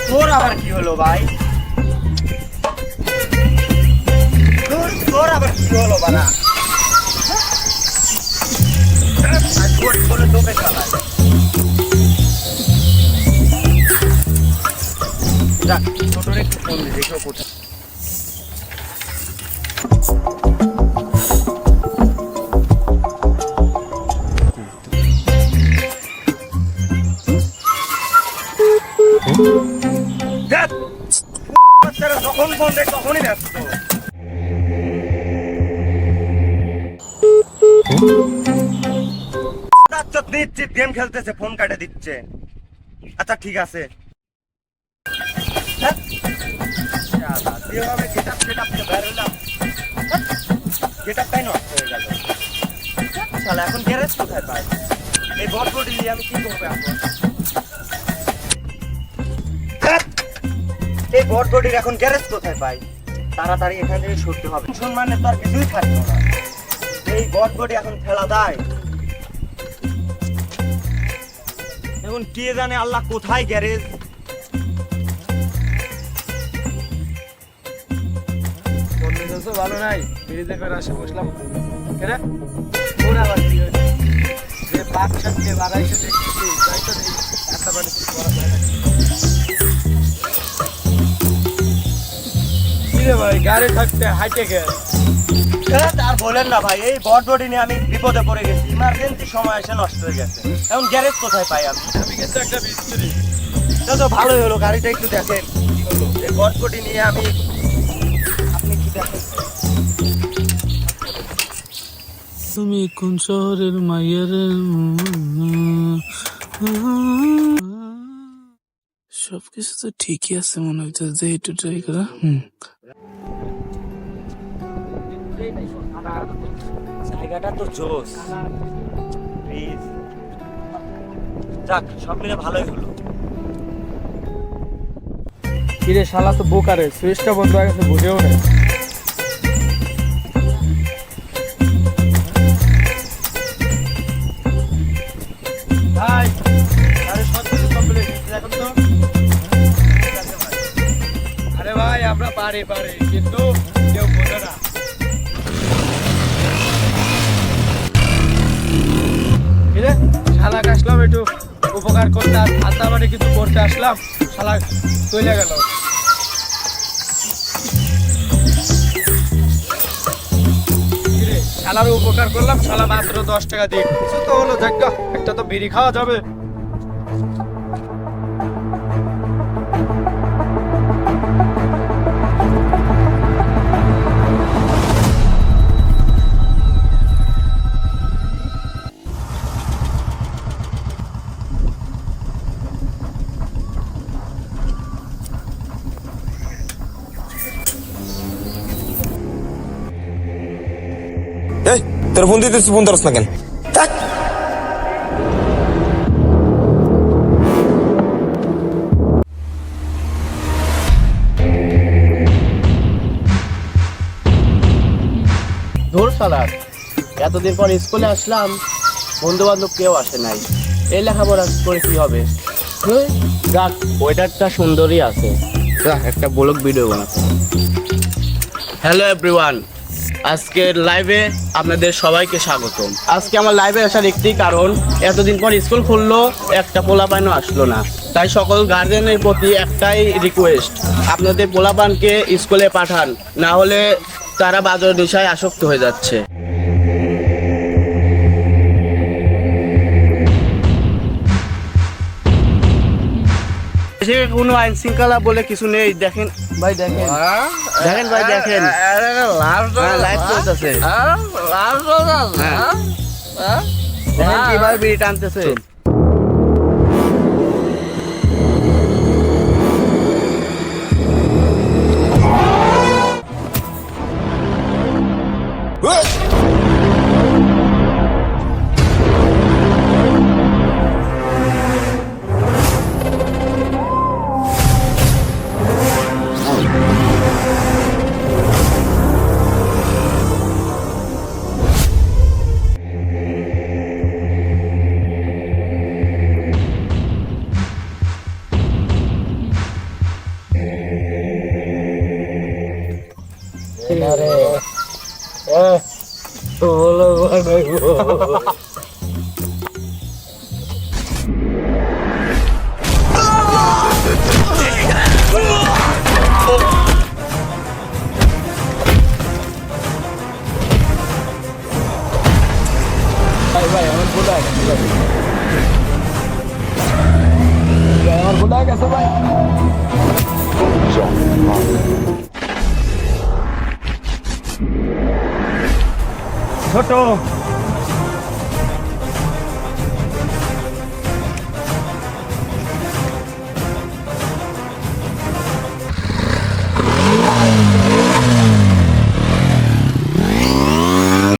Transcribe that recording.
তোর আবার কি হলো ভাই? তোর আবার কি হলো বাড়া? তোকে চালায় যাক, ছোটরে একটু ফোন দিয়ে দেখো কোথায়। যখন ফোন দেখ তখনই ব্যস্ত। নিশ্চিত গেম খেলতেছে, ফোন কাটে দিচ্ছে। আচ্ছা ঠিক আছে, এখন গ্যারেজ কোথায় পাই? এই বটবটি নিয়ে আমি কি করবো এখন? এই বটবটির এখন গ্যারেজ কোথায় পাই? তাড়াতাড়ি এখান থেকে সরতে হবে, সম্মানে তো আর কিছুই থাকবে না। এই বটবটি এখন ফেলা দেয়, এখন কে জানে আল্লাহ কোথায় গ্যারেজ। ভালো নাই, ব্রিজে করে আসে বসলাম। কেন ওরা আবার কি হয়েছে? যে পাঁচ সাতকে বাড়াইছে দেখতেছি, যাই তো নেই একটা বাড়ি কিছু করা যায় না। কি রে ভাই, গাড়ি থাকতে হাইটে গেল। আর বলেন না ভাই, এই বটবটি নিয়ে আমি বিপদে পড়ে গেছি, ইমার্জেন্সি সময় এসে নষ্ট হয়ে গেছে। এখন গ্যারেজ কোথায় পাই আমি? আমি গেছি একটা মিস্ত্রি। তো ভালোই হলো, গাড়িটা একটু দেখেন। কি হলো এই বটবটি নিয়ে আমি, আপনি কি দেখেন? তুমি কোন শহরের মাইয়ার? সবকিছু তো ঠিকই আছে মনে হচ্ছে, যে একটু ট্রাই করা। জায়গাটা তো জোস, প্লিজ যাক, সব মিলে ভালোই হলো। কিরে শালা তো বোকারে, সুইচটা বন্ধ হয়ে গেছে, বুঝেও নেই। ভাই আরে সব কিছু কমপ্লিট এখন তো। আরে ভাই আমরা পারি কিন্তু কেউ বোঝে না। কিরে শালা আসলাম একটু উপকার করতে, আর হাতা মানে কিছু করতে আসলাম, শালা চলে গেল। শালার উপকার করলাম, শালা মাত্র 10 টাকা দিয়ে কিছু তো হলো, দেখা একটা তো বিড়ি খাওয়া যাবে। এই তোর ফোন দিতেছিস, ফোন ধরস না কেন? ধর শালার, এতদিন পর স্কুলে আসলাম, বন্ধু বান্ধব কেউ আসে নাই, এই লেখাপড়া করে কি হবে? যাক, ওয়েদারটা সুন্দরই আছে, একটা ব্লগ ভিডিও বানাতে। হ্যালো এভরিওয়ান, আজকের লাইভে আপনাদের সবাইকে স্বাগতম। আজকে আমার লাইভে আসার একটি কারণ, এতদিন পর স্কুল খুললো, একটা পোলাপাইনও আসলো না, তাই সকল গার্জেনের প্রতি একটাই রিকোয়েস্ট, আপনাদের পোলাপানকে স্কুলে পাঠান, না হলে তারা বাজার নেশায় আসক্ত হয়ে যাচ্ছে। দেশে কোনো আইন শৃঙ্খলা বলে কিছু নেই। দেখেন ভাই, দেখেন দেখেন ভাই, দেখেন লাইভ চলতেছে, দেখেন কিভাবে বিড়ি টানতেছে। ছোট